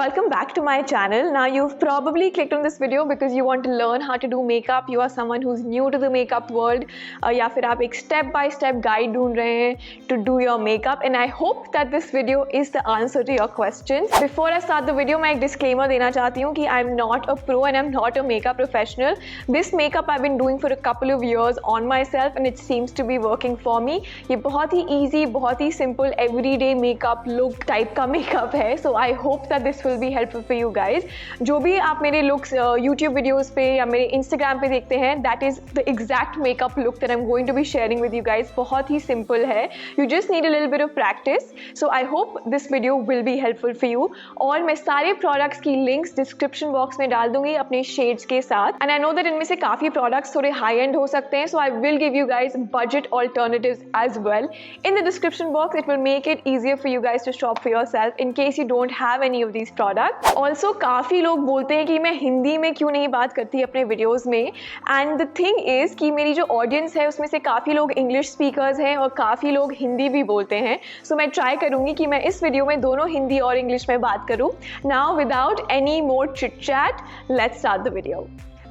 Welcome back to my channel. Now you've probably clicked on this video because you want to learn how to do makeup. You are someone who's new to the makeup world या फिर आप एक step by step guide ढूंढ रहे हैं to do your makeup, and I hope that this video is the answer to your questions. Before I start the video, मैं एक disclaimer देना चाहती हूँ कि I'm not a pro and I'm not a makeup professional. This makeup I've been doing for a couple of years on myself and it seems to be working for me. ये बहुत ही easy, बहुत ही simple everyday makeup look type का makeup है. So I hope that this will be helpful for you guys. जो भी आप मेरे looks YouTube videos पे या मेरे Instagram पे देखते हैं, that is the exact makeup look that I'm going to be sharing with you guys. बहुत ही simple है. You just need a little bit of practice. So I hope this video will be helpful for you. और मैं सारे products की links description box में डाल दूंगी अपने shades के साथ. And I know that इनमें से काफ़ी products थोड़े high end हो सकते हैं. So I will give you guys budget alternatives as well. In the description box, it will make it easier for you guys to shop for yourself in case you don't have any of these products. Also काफ़ी लोग बोलते हैं कि मैं हिंदी में क्यों नहीं बात करती अपने वीडियोस में, एंड द थिंग इज़ कि मेरी जो ऑडियंस है उसमें से काफ़ी लोग इंग्लिश स्पीकर्स हैं और काफ़ी लोग हिंदी भी बोलते हैं. सो मैं ट्राई करूँगी कि मैं इस वीडियो में दोनों हिंदी और इंग्लिश में बात करूँ. Now without any more chit chat, let's start the video.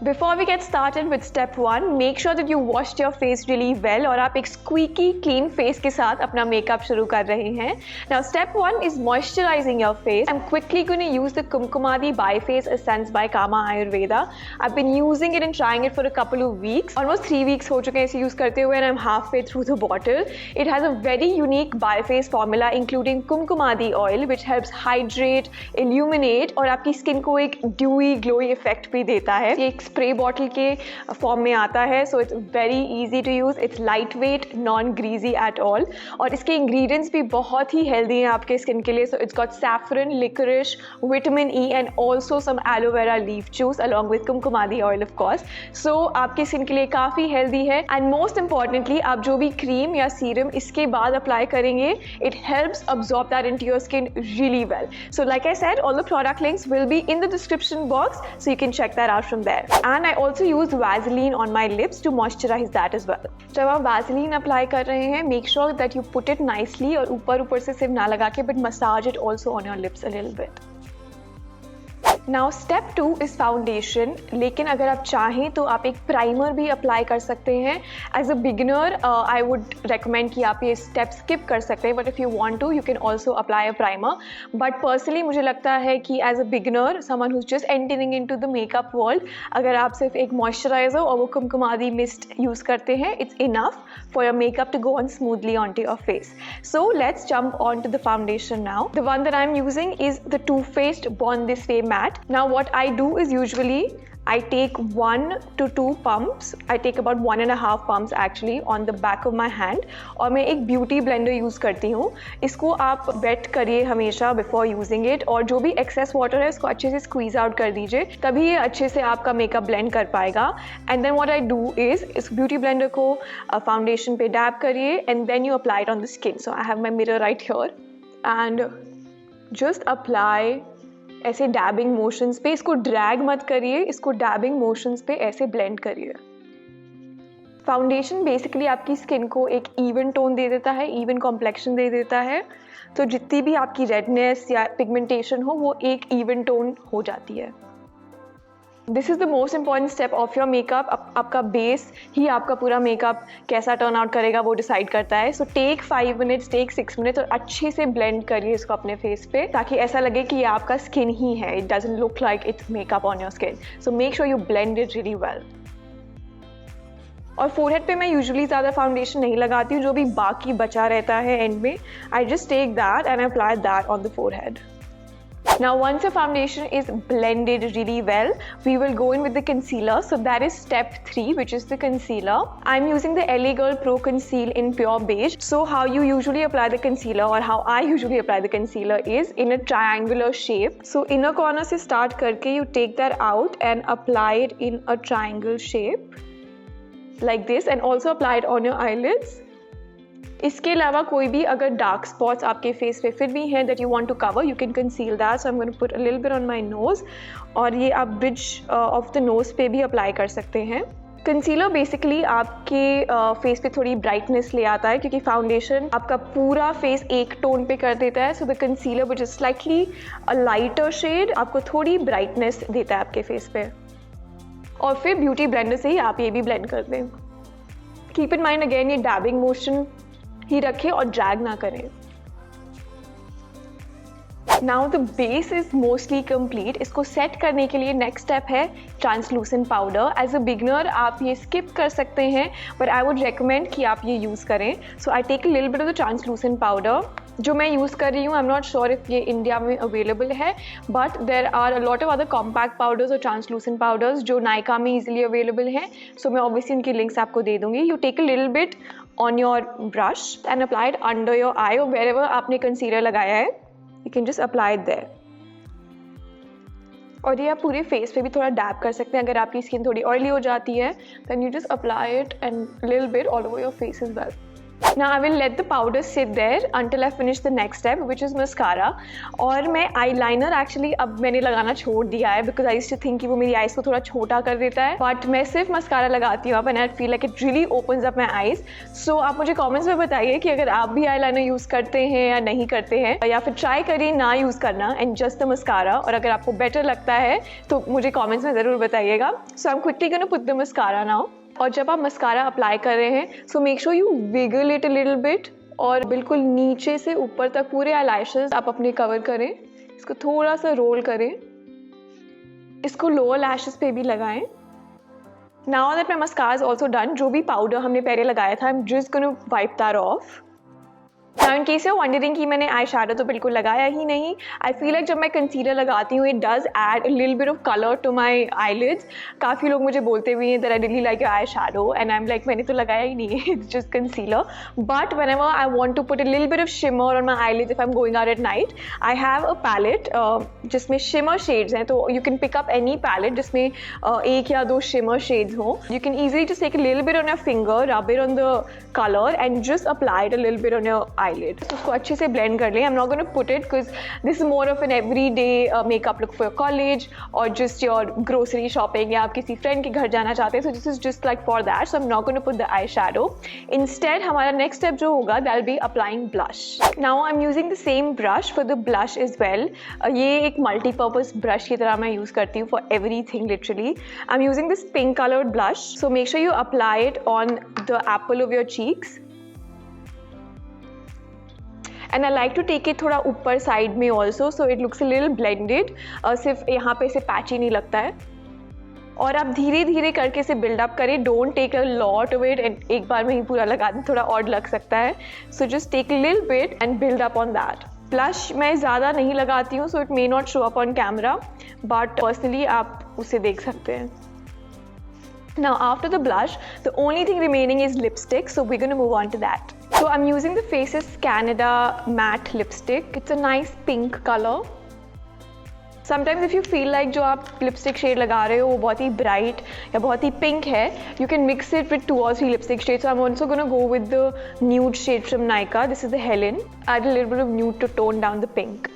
Before we get started with step 1, make sure that you washed your face really well और आप एक squeaky clean face के साथ अपना makeup शुरू कर रहे हैं. Now step 1 is moisturizing your face. I'm quickly going to use the Kumkumadi By Face Essence by Kama Ayurveda. I've been using it and trying it for a couple of weeks. Almost 3 weeks हो चुके हैं इसे use करते हुए and I'm halfway through the bottle. It has a very unique By Face formula including Kumkumadi oil which helps hydrate, illuminate और आपकी skin को एक dewy, glowy effect भी देता है. ये स्प्रे बॉटल के फॉर्म में आता है. So it's very easy to use. It's light weight, non greasy at all और इसके इंग्रेडिएंट्स भी बहुत ही हेल्दी हैं आपके स्किन के लिए. So it's got saffron, liquorice, vitamin E and also some aloe vera leaf juice along with Kumkumadi oil of course. So आपकी skin के लिए काफ़ी हेल्दी है. एंड मोस्ट इंपॉर्टेंटली आप जो भी क्रीम या सीरम इसके बाद अप्लाई करेंगे, it helps absorb that into your skin really well. So like I said, all the product links will be in the description box so you can check that out from there. And I also use Vaseline on my lips to moisturize that as well. जब आप Vaseline apply कर रहे हैं, make sure that you put it nicely और ऊपर से सिर्फ ना लगा के, but massage it also on your lips a little bit. Now step 2 is foundation. लेकिन अगर आप चाहें तो आप एक प्राइमर भी अप्लाई कर सकते हैं. As a beginner, I would recommend कि आप ये step skip कर सकते हैं, but if you want to, you can also apply a primer. But personally मुझे लगता है कि as a beginner, someone who's just entering into the makeup world, अगर आप सिर्फ एक moisturizer और वो कुमकुमादी mist यूज़ करते हैं, it's enough for your makeup to go on smoothly onto your face. So let's jump on to the foundation now. The one that I'm using is the Too Faced Born This Way Matte. Now what I do is usually I take 1 to 2 pumps. I take about 1.5 pumps actually on the back of my hand और मैं एक beauty blender use करती हूँ. इसको आप wait करिए हमेशा before using it और जो भी एक्सेस वाटर है इसको अच्छे से स्क्वीज आउट कर दीजिए, तभी ये अच्छे से आपका मेकअप ब्लेंड कर पाएगा. And then what I do is इस ब्यूटी ब्लेंडर को फाउंडेशन पे डैब करिए and then you apply it on the skin. So I have my mirror right here and just apply ऐसे डैबिंग मोशंस पे. इसको drag मत करिए, इसको डैबिंग मोशंस पे ऐसे ब्लेंड करिए. फाउंडेशन बेसिकली आपकी स्किन को एक इवन टोन दे देता है, इवन कॉम्प्लेक्शन दे देता है. तो जितनी भी आपकी रेडनेस या पिगमेंटेशन हो वो एक इवन टोन हो जाती है. This is the most important step of your makeup. आपका बेस ही आपका पूरा मेकअप कैसा टर्न आउट करेगा वो डिसाइड करता है. So take 5 minutes, take 6 minutes और अच्छे से ब्लेंड करिए इसको अपने फेस पे ताकि ऐसा लगे कि ये आपका स्किन ही है. It doesn't look like it's makeup on your skin. So make sure you blend it really well. और फोरहेड पे मैं यूजुअली ज़्यादा फाउंडेशन नहीं लगाती हूँ, जो भी बाकी बचा रहता है एंड में I just take that and apply that on the forehead. Now once your foundation is blended really well, we will go in with the concealer. So that is step 3, which is the concealer. I'm using the LA Girl Pro Conceal in Pure Beige. So how you usually apply the concealer or how I usually apply the concealer is in a triangular shape. So inner corner से start करके you take that out and apply it in a triangle shape like this and also apply it on your eyelids. इसके अलावा कोई भी अगर dark spots आपके face पे फिर भी हैं that you want to cover, you can conceal that. So I am going to put a little bit on my nose और ये आप ब्रिज ऑफ द नोज पे भी अप्लाई कर सकते हैं. कंसीलर बेसिकली आपके फेस पे थोड़ी ब्राइटनेस ले आता है क्योंकि फाउंडेशन आपका पूरा फेस एक टोन पे कर देता है. So the concealer which is slightly a lighter shade आपको थोड़ी ब्राइटनेस देता है आपके फेस पे. और फिर ब्यूटी ब्लेंडर से ही आप ये भी ब्लेंड कर दें. कीप इन माइंड अगेन ये डैबिंग मोशन ही रखें और ड्रैग ना करें. Now the base is mostly complete. इसको सेट करने के लिए नेक्स्ट स्टेप है translucent powder. As a beginner आप ये स्किप कर सकते हैं बट आई वुड रिकमेंड कि आप ये यूज़ करें. So I take a little bit of the translucent powder. जो मैं यूज़ कर रही हूँ I am not sure if ये इंडिया में अवेलेबल है but there are a lot of other compact powders और ट्रांसलूसेंट पाउडर्स जो नायका में ईजिली अवेलेबल हैं. सो मैं ऑब्वियसली उनकी लिंक्स आपको दे दूँगी. You take a little bit on your brush and apply it under your eye और वेयर एवर आपने कंसीलर लगाया है you can just apply it there. और ये आप पूरे फेस पे भी थोड़ा डैब कर सकते हैं. अगर आपकी स्किन थोड़ी ऑयली हो जाती है then you just apply it and little bit all over your face as well. Now I will let the powder sit there until I finish the next step which is mascara. और मैं eyeliner actually अब मैंने लगाना छोड़ दिया है because I used to think कि वो मेरी eyes को थोड़ा छोटा कर देता है but मैं सिर्फ mascara लगाती हूँ अब and I feel like it really opens up my eyes. So आप मुझे comments में बताइए कि अगर आप भी eyeliner यूज़ करते हैं या नहीं करते हैं या फिर ट्राई करिए ना यूज़ करना and just the mascara. और अगर आपको better लगता है तो मुझे comments में ज़रूर बताइएगा. So I'm quickly gonna put the mascara now. और जब आप मस्कारा अप्लाई कर रहे हैं so make sure you wiggle it a little bit और बिल्कुल नीचे से ऊपर तक पूरे आईलैशेस आप अपने कवर करें. इसको थोड़ा सा रोल करें. इसको लोअर लैशेस पे भी लगाएं. Now that my mascara is also done, जो भी पाउडर हमने पहले लगाया था I am just gonna wipe that off. Now in case you are wondering कि मैंने आई शैडो तो बिल्कुल लगाया ही नहीं. आई फील लाइक जब मैं कंसीलर लगाती हूँ it does add a little bit of colour to my eyelids. काफ़ी लोग मुझे बोलते हुए हैं that I really like your eye shadow and I am like मैंने तो लगाया ही नहीं है, it's just concealer. But whenever I want to put a little bit of shimmer on my eyelids if I am going out at night I have a palette जिसमें shimmer shades हैं. तो you can pick up any palette जिसमें एक या दो shimmer shades हों. You can easily just take a little bit on your finger, rub it on the colour and just apply it a little bit on your eyelid. तो उसको अच्छे से blend कर लें. I am not gonna put it because this is more of an every day makeup look for your college और just your grocery shopping या आप किसी फ्रेंड के घर जाना चाहते हैं. So this is just like for that. So I am not gonna put the eye shadow. Instead हमारा नेक्स्ट स्टेप जो होगा that will be applying blush. Now I am using the same brush for the blush is well. ये एक multipurpose brush की तरह मैं use करती हूँ for everything literally. I am using this pink coloured blush. So make sure you apply it on the apple of your cheeks. And I like to take it थोड़ा ऊपर side में also so it looks a little blended. सिर्फ यहाँ पे से patchy नहीं लगता है. और आप धीरे धीरे करके इसे बिल्डअप करें. Don't take a lot of it and एक बार में ही पूरा लगा दें, थोड़ा ऑड लग सकता है. So just take a little bit and build up on that. Blush मैं ज़्यादा नहीं लगाती हूँ so it may not show up on camera but personally आप उसे देख सकते हैं. Now after the blush, the only thing remaining is lipstick, so we're going to move on to that. So I'm using the Faces Canada matte lipstick. It's a nice pink color. Sometimes if you feel like जो आप lipstick shade लगा रहे हो वो बहुत ही bright या बहुत ही pink है, you can mix it with 2 or 3 lipstick shades. So I'm also going to go with the nude shade from Nykaa. This is the Helen. Add a little bit of nude to tone down the pink.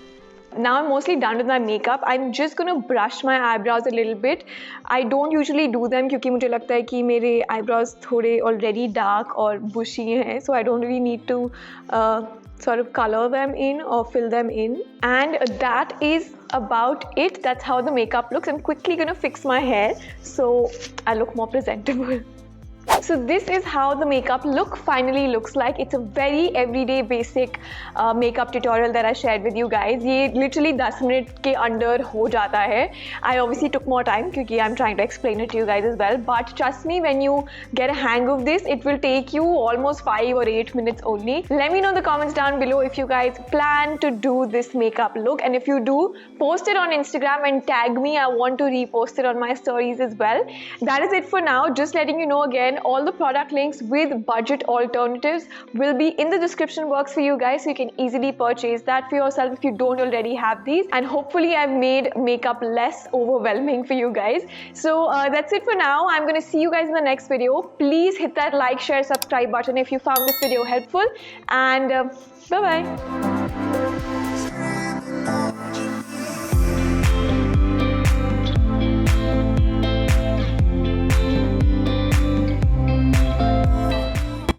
Now I'm mostly done with my makeup. I'm just going to brush my eyebrows a little bit. I don't usually do them क्योंकि मुझे लगता है कि मेरे eyebrows थोड़े already dark और bushy हैं. So I don't really need to sort of color them in or fill them in. And that is about it. That's how the makeup looks. I'm quickly going to fix my hair so I look more presentable. So this is how the makeup look finally looks like. It's a very everyday basic makeup tutorial that I shared with you guys. ये literally 10 minute के अंदर हो जाता है. I obviously took more time क्योंकि I'm trying to explain it to you guys as well. But trust me, when you get a hang of this, it will take you almost 5 or 8 minutes only. Let me know in the comments down below if you guys plan to do this makeup look, and if you do, post it on Instagram and tag me. I want to repost it on my stories as well. That is it for now. Just letting you know again, all the product links with budget alternatives will be in the description box for you guys, so you can easily purchase that for yourself if you don't already have these. And hopefully I've made makeup less overwhelming for you guys. So that's it for now. I'm going to see you guys in the next video. Please hit that like, share, subscribe button if you found this video helpful, and bye bye.